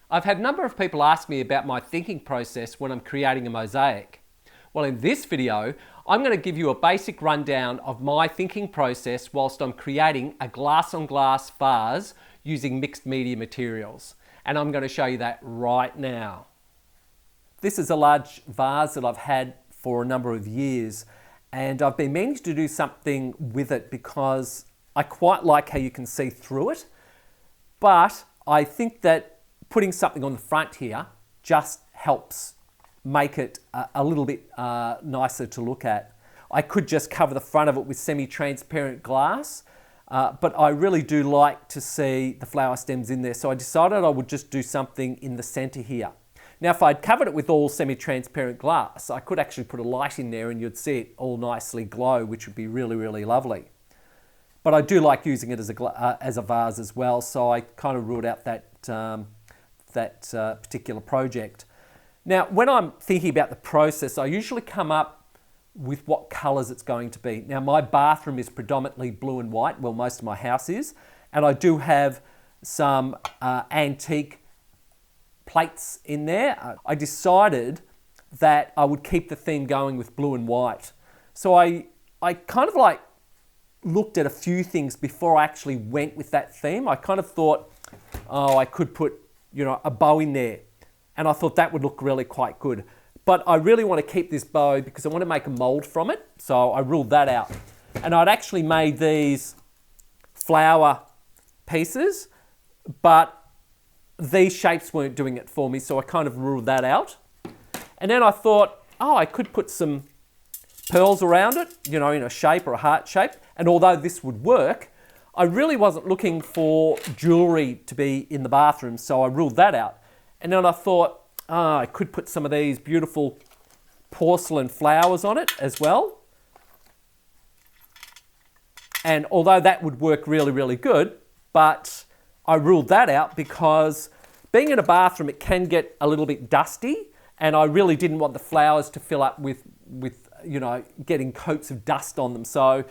I've had a number of people ask me about my thinking process when I'm creating a mosaic. Well, in this video, I'm going to give you a basic rundown of my thinking process whilst I'm creating a glass-on-glass vase using mixed media materials. And I'm going to show you that right now. This is a large vase that I've had for a number of years, and I've been meaning to do something with it because I quite like how you can see through it, but I think that putting something on the front here just helps make it a little bit nicer to look at. I could just cover the front of it with semi-transparent glass, but I really do like to see the flower stems in there, so I decided I would just do something in the center here. Now, if I'd covered it with all semi-transparent glass, I could actually put a light in there and you'd see it all nicely glow, which would be really, really lovely. But I do like using it as a vase as well, so I kind of ruled out that particular project. Now, when I'm thinking about the process, I usually come up with what colours it's going to be. Now, my bathroom is predominantly blue and white, well, most of my house is, and I do have some antique plates in there. I decided that I would keep the theme going with blue and white. So I kind of like looked at a few things before I actually went with that theme. I kind of thought, oh, I could put, you know, a bow in there. And I thought that would look really quite good. But I really want to keep this bow because I want to make a mold from it. So I ruled that out. And I'd actually made these flower pieces, but these shapes weren't doing it for me, so I kind of ruled that out. And then I thought, oh, I could put some pearls around it, you know, in a shape or a heart shape. And although this would work, I really wasn't looking for jewellery to be in the bathroom, so I ruled that out. And then I thought, oh, I could put some of these beautiful porcelain flowers on it as well. And although that would work really, really good, but I ruled that out because being in a bathroom, it can get a little bit dusty, and I really didn't want the flowers to fill up with you know, getting coats of dust on them. So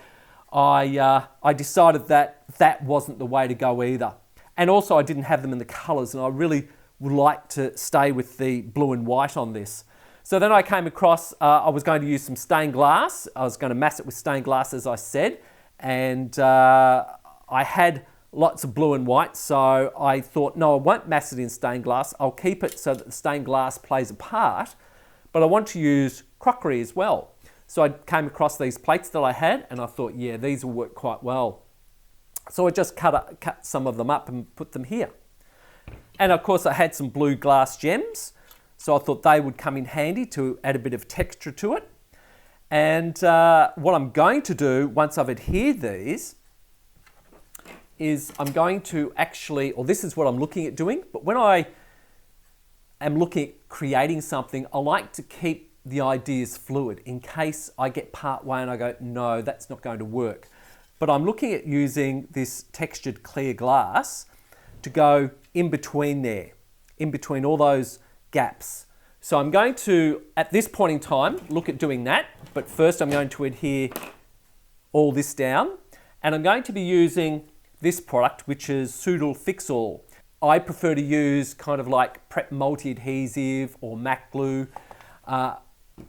I decided that that wasn't the way to go either. And also I didn't have them in the colours, and I really would like to stay with the blue and white on this. So then I came across, I was going to use some stained glass. I was going to mass it with stained glass, as I said, and I had lots of blue and white, so I thought, no, I won't mass it in stained glass. I'll keep it so that the stained glass plays a part, but I want to use crockery as well. So I came across these plates that I had, and I thought, yeah, these will work quite well. So I just cut some of them up and put them here. And of course I had some blue glass gems, so I thought they would come in handy to add a bit of texture to it. And what I'm going to do once I've adhered these is I'm going to actually, or this is what I'm looking at doing, but when I am looking at creating something, I like to keep the ideas fluid in case I get part way and I go, no, that's not going to work. But I'm looking at using this textured clear glass to go in between there, in between all those gaps. So I'm going to, at this point in time, look at doing that, but first I'm going to adhere all this down, and I'm going to be using this product, which is Pseudo Fix-All. I prefer to use kind of like prep multi-adhesive or Mac glue,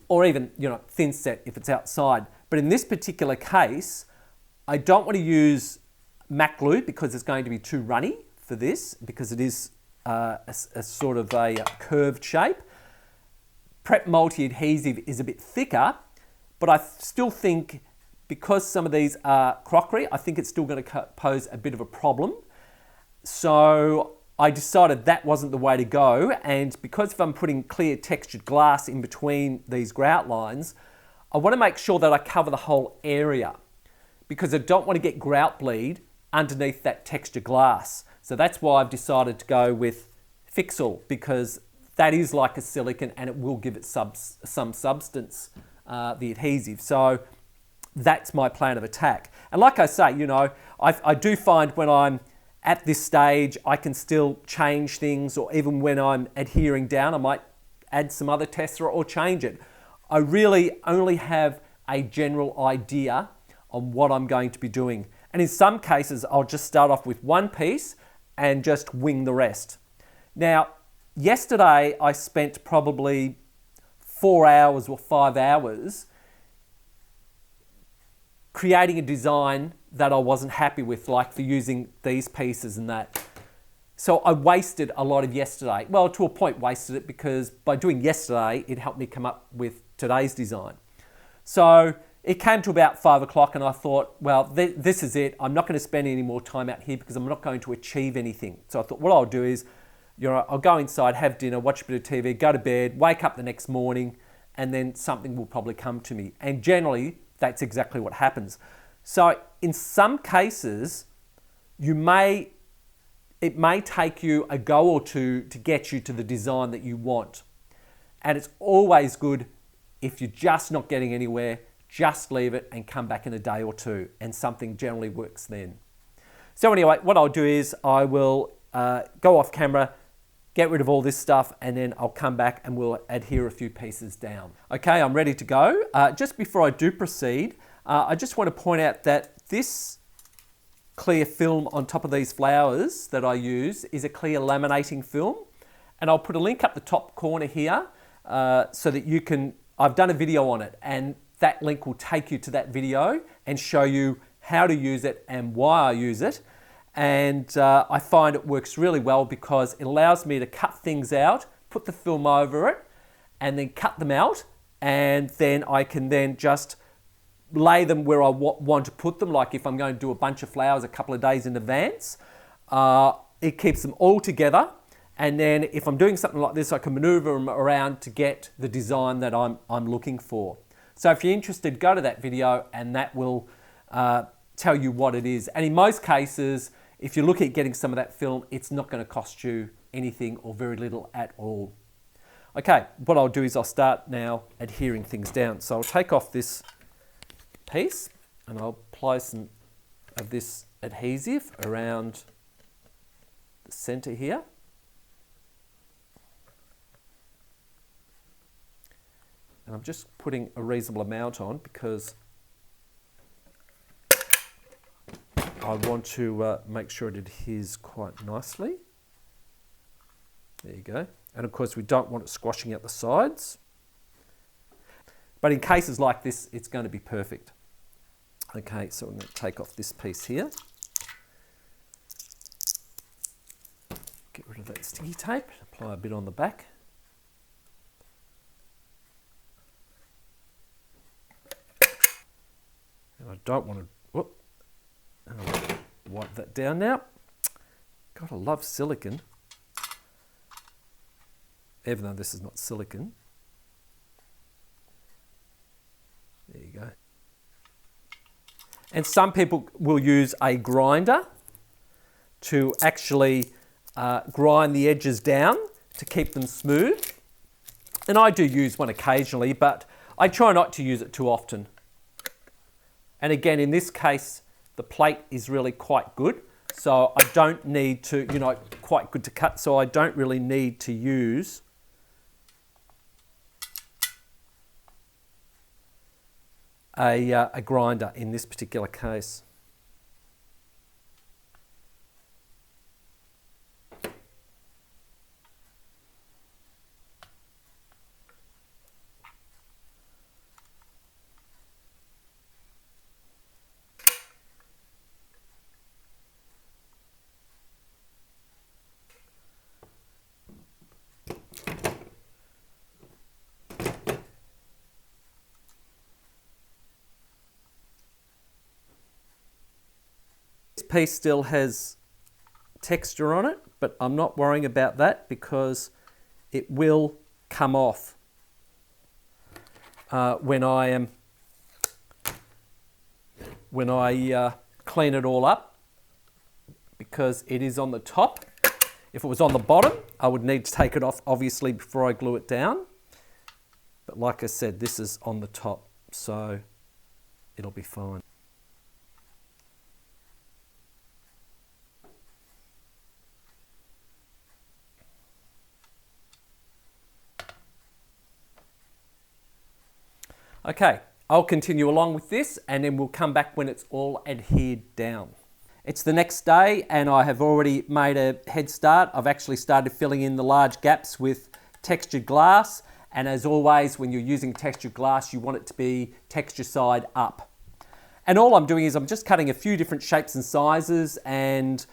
or even, you know, thin set if it's outside. But in this particular case, I don't want to use Mac glue because it's going to be too runny for this, because it is a sort of a curved shape. Prep multi-adhesive is a bit thicker, but I still think because some of these are crockery, I think it's still going to pose a bit of a problem. So I decided that wasn't the way to go, and because if I'm putting clear textured glass in between these grout lines, I want to make sure that I cover the whole area, because I don't want to get grout bleed underneath that textured glass. So that's why I've decided to go with Fix-All, because that is like a silicone and it will give it some substance, the adhesive. So that's my plan of attack. And like I say, you know, I do find when I'm at this stage, I can still change things, or even when I'm adhering down, I might add some other tessera or change it. I really only have a general idea on what I'm going to be doing. And in some cases, I'll just start off with one piece and just wing the rest. Now, yesterday I spent probably 4 hours or 5 hours creating a design that I wasn't happy with, like for using these pieces and that. So I wasted a lot of yesterday. Well, to a point wasted it, because by doing yesterday, it helped me come up with today's design. So it came to about 5 o'clock and I thought, well, this is it. I'm not going to spend any more time out here because I'm not going to achieve anything. So I thought what I'll do is, I'll go inside, have dinner, watch a bit of TV, go to bed, wake up the next morning, and then something will probably come to me. And generally, that's exactly what happens. So in some cases, it may take you a go or two to get you to the design that you want. And it's always good, if you're just not getting anywhere, just leave it and come back in a day or two, and something generally works then. So anyway, what I'll do is I will go off camera, get rid of all this stuff, and then I'll come back and we'll adhere a few pieces down. Okay, I'm ready to go. Just before I do proceed, I just want to point out that this clear film on top of these flowers that I use is a clear laminating film. And I'll put a link up the top corner here so that you can, I've done a video on it, and that link will take you to that video and show you how to use it and why I use it. And I find it works really well because it allows me to cut things out, put the film over it, and then cut them out. And then I can then just lay them where I want to put them. Like if I'm going to do a bunch of flowers a couple of days in advance, it keeps them all together. And then if I'm doing something like this, I can maneuver them around to get the design that I'm looking for. So if you're interested, go to that video and that will tell you what it is. And in most cases, if you look at getting some of that film, it's not going to cost you anything or very little at all. Okay, what I'll do is I'll start now adhering things down. So I'll take off this piece and I'll apply some of this adhesive around the center here. And I'm just putting a reasonable amount on because I want to make sure it adheres quite nicely. There you go. And of course we don't want it squashing out the sides. But in cases like this, it's going to be perfect. Okay, so I'm going to take off this piece here. Get rid of that sticky tape, apply a bit on the back. And I don't want to, I'll wipe that down now. God, I love silicone. Even though this is not silicone. There you go. And some people will use a grinder to actually grind the edges down to keep them smooth. And I do use one occasionally, but I try not to use it too often. And again, in this case, the plate is really quite good. So I don't need to, quite good to cut. So I don't really need to use a grinder in this particular case. Piece still has texture on it, but I'm not worrying about that because it will come off when I clean it all up, because it is on the top. If it was on the bottom, I would need to take it off obviously before I glue it down, but like I said, this is on the top, so it'll be fine. Okay, I'll continue along with this and then we'll come back when it's all adhered down. It's the next day and I have already made a head start. I've actually started filling in the large gaps with textured glass. And as always, when you're using textured glass, you want it to be texture side up. And all I'm doing is I'm just cutting a few different shapes and sizes and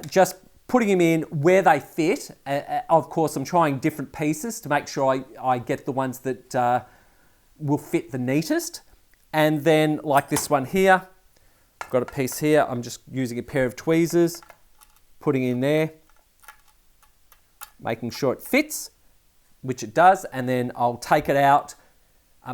just putting them in where they fit. Of course, I'm trying different pieces to make sure I get the ones that will fit the neatest. And then like this one here, I've got a piece here. I'm just using a pair of tweezers, putting in there, making sure it fits, which it does. And then I'll take it out,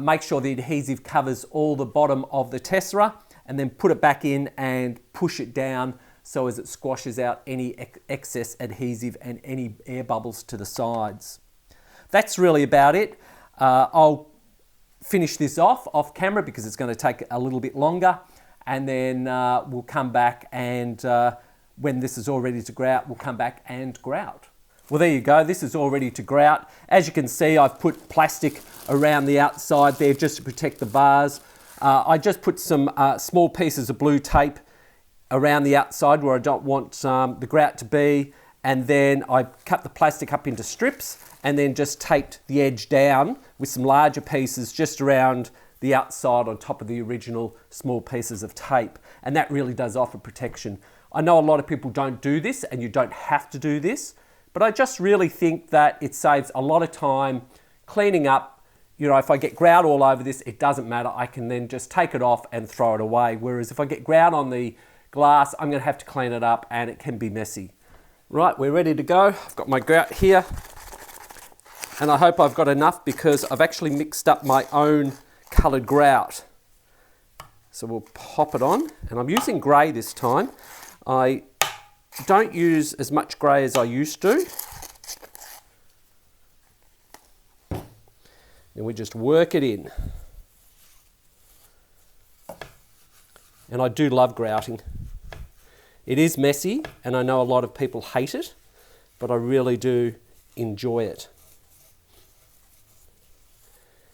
make sure the adhesive covers all the bottom of the tessera, and then put it back in and push it down so as it squashes out any excess adhesive and any air bubbles to the sides. That's really about it. I'll finish this off camera because it's going to take a little bit longer, and then we'll come back and when this is all ready to grout, we'll come back and grout. Well, there you go. This is all ready to grout. As you can see, I've put plastic around the outside there just to protect the vase. I just put some small pieces of blue tape around the outside where I don't want the grout to be, and then I cut the plastic up into strips and then just taped the edge down with some larger pieces just around the outside on top of the original small pieces of tape, and that really does offer protection. I know a lot of people don't do this, and you don't have to do this, but I just really think that it saves a lot of time cleaning up. You know, if I get grout all over this, it doesn't matter. I can then just take it off and throw it away. Whereas if I get grout on the glass, I'm going to have to clean it up and it can be messy. Right, we're ready to go. I've got my grout here, and I hope I've got enough because I've actually mixed up my own coloured grout. So we'll pop it on, and I'm using grey this time. I don't use as much grey as I used to. And we just work it in. And I do love grouting. It is messy, and I know a lot of people hate it, but I really do enjoy it.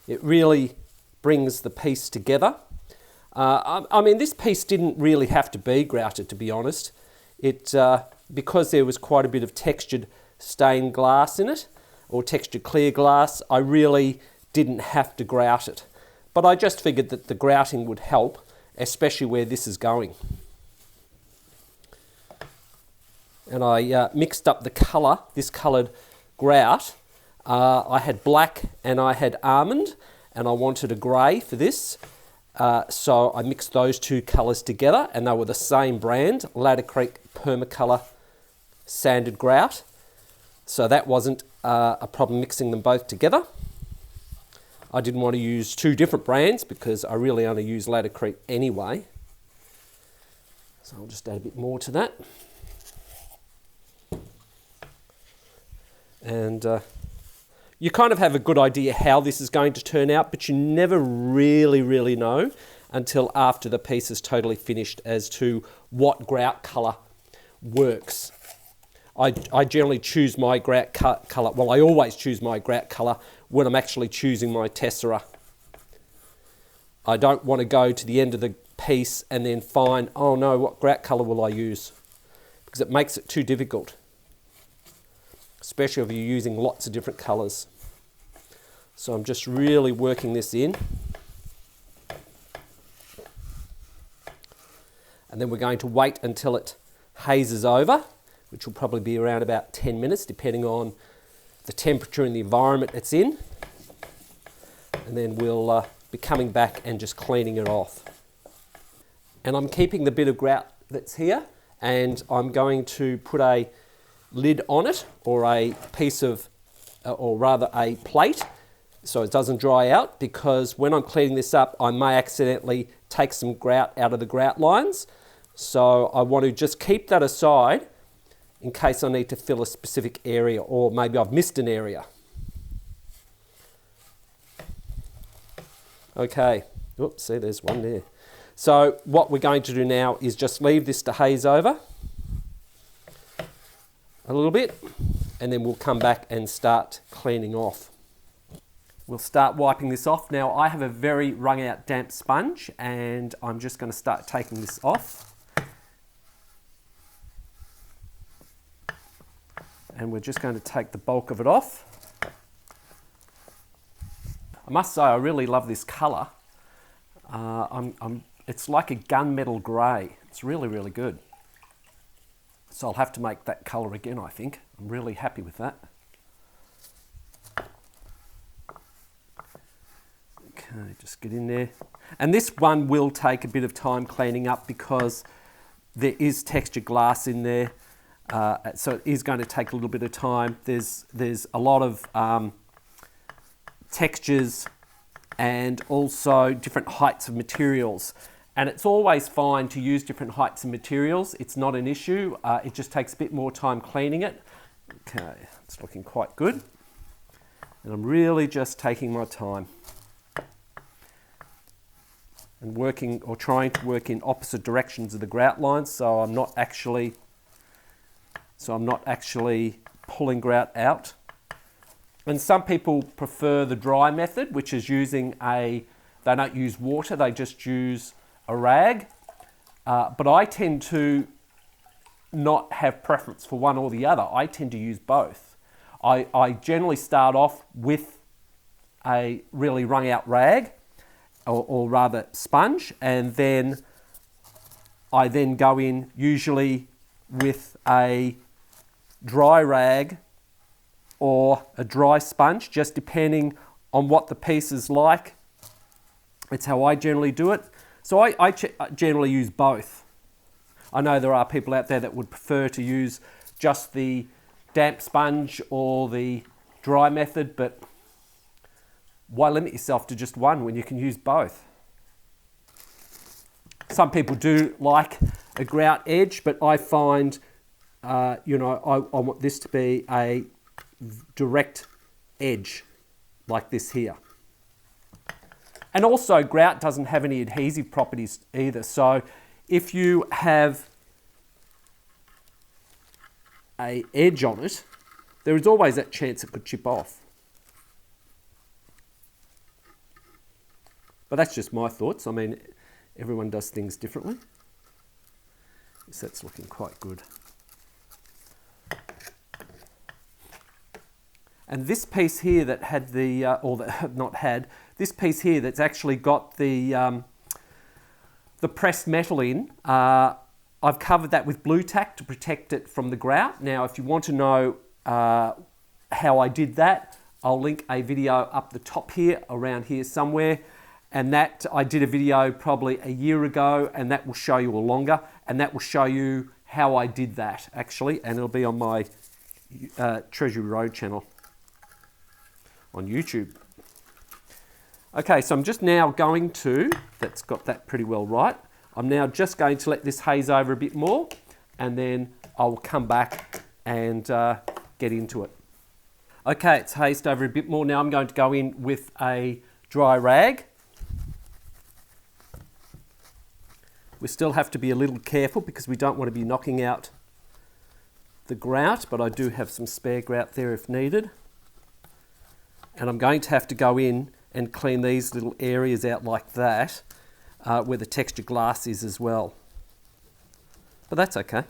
It really brings the piece together. I mean, this piece didn't really have to be grouted, to be honest. Because there was quite a bit of textured stained glass in it, or textured clear glass, I really didn't have to grout it. But I just figured that the grouting would help, especially where this is going. And I mixed up the colour, this coloured grout. I had black and I had almond, and I wanted a grey for this. So I mixed those two colours together, and they were the same brand, Ladder Creek Permacolor Sanded Grout. So that wasn't a problem mixing them both together. I didn't want to use two different brands because I really only use Ladder Creek anyway. So I'll just add a bit more to that. And you kind of have a good idea how this is going to turn out, but you never really know until after the piece is totally finished as to what grout colour works. I generally choose my grout colour, well, I always choose my grout colour when I'm actually choosing my tessera. I don't want to go to the end of the piece and then find, oh no, what grout colour will I use? Because it makes it too difficult, especially if you're using lots of different colours. So I'm just really working this in. And then we're going to wait until it hazes over, which will probably be around about 10 minutes, depending on the temperature and the environment it's in. And then we'll be coming back and just cleaning it off. And I'm keeping the bit of grout that's here, and I'm going to put a lid on it, or a piece of, or rather a plate, so it doesn't dry out, because when I'm cleaning this up, I may accidentally take some grout out of the grout lines. So I want to just keep that aside in case I need to fill a specific area, or maybe I've missed an area. Okay, oops, see there's one there. So what we're going to do now is just leave this to haze over a little bit, and then we'll come back and start cleaning off. We'll start wiping this off. Now I have a very wrung out damp sponge, and I'm just going to start taking this off. And we're just going to take the bulk of it off. I must say I really love this colour. It's like a gunmetal grey. It's really, really good. So I'll have to make that colour again, I think. I'm really happy with that. Okay, just get in there. And this one will take a bit of time cleaning up because there is textured glass in there. So it is going to take a little bit of time. There's a lot of textures and also different heights of materials. And it's always fine to use different heights of materials. It's not an issue. It just takes a bit more time cleaning it. Okay, it's looking quite good. And I'm really just taking my time and working or trying to work in opposite directions of the grout lines, so I'm not actually pulling grout out. And some people prefer the dry method, which is using they don't use water, they just use a rag. But I tend to not have preference for one or the other. I tend to use both. I generally start off with a really wrung out rag, or rather sponge, and then I then go in usually with a dry rag or a dry sponge, just depending on what the piece is like. It's how I generally do it. So I generally use both. I know there are people out there that would prefer to use just the damp sponge or the dry method, but why limit yourself to just one when you can use both? Some people do like a grout edge, but I find, I want this to be a direct edge like this here. And also grout doesn't have any adhesive properties either. So if you have an edge on it, there is always that chance it could chip off. But that's just my thoughts. I mean, everyone does things differently. So that's looking quite good. And this piece here that had the, this piece here that's actually got the pressed metal in, I've covered that with blue tack to protect it from the grout. Now, if you want to know how I did that, I'll link a video up the top here, around here somewhere. And that, I did a video probably a year ago, and that will show you, or longer, and that will show you how I did that, actually, and it'll be on my Treasury Road channel on YouTube. Okay, so I'm just now going to, that's got that pretty well right, I'm now just going to let this haze over a bit more, and then I'll come back and get into it. Okay, it's hazed over a bit more. Now I'm going to go in with a dry rag. We still have to be a little careful because we don't want to be knocking out the grout, but I do have some spare grout there if needed. And I'm going to have to go in and clean these little areas out like that, where the textured glass is as well. But that's okay.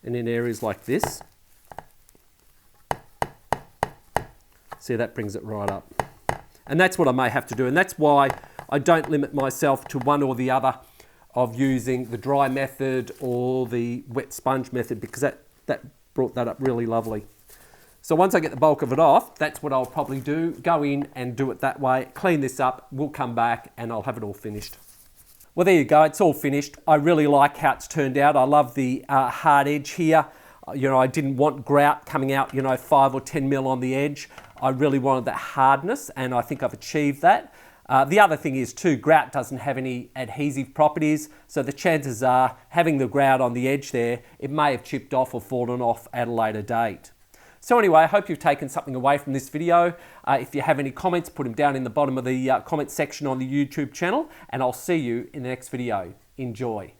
And in areas like this, see, that brings it right up. And that's what I may have to do. And that's why I don't limit myself to one or the other of using the dry method or the wet sponge method, because that brought that up really lovely. So once I get the bulk of it off, that's what I'll probably do. Go in and do it that way. Clean this up. We'll come back and I'll have it all finished. Well, there you go. It's all finished. I really like how it's turned out. I love the hard edge here. I didn't want grout coming out, 5 or 10 mil on the edge. I really wanted that hardness, and I think I've achieved that. The other thing is too, grout doesn't have any adhesive properties, so the chances are, having the grout on the edge there, it may have chipped off or fallen off at a later date. So anyway, I hope you've taken something away from this video. If you have any comments, put them down in the bottom of the comment section on the YouTube channel, and I'll see you in the next video. Enjoy.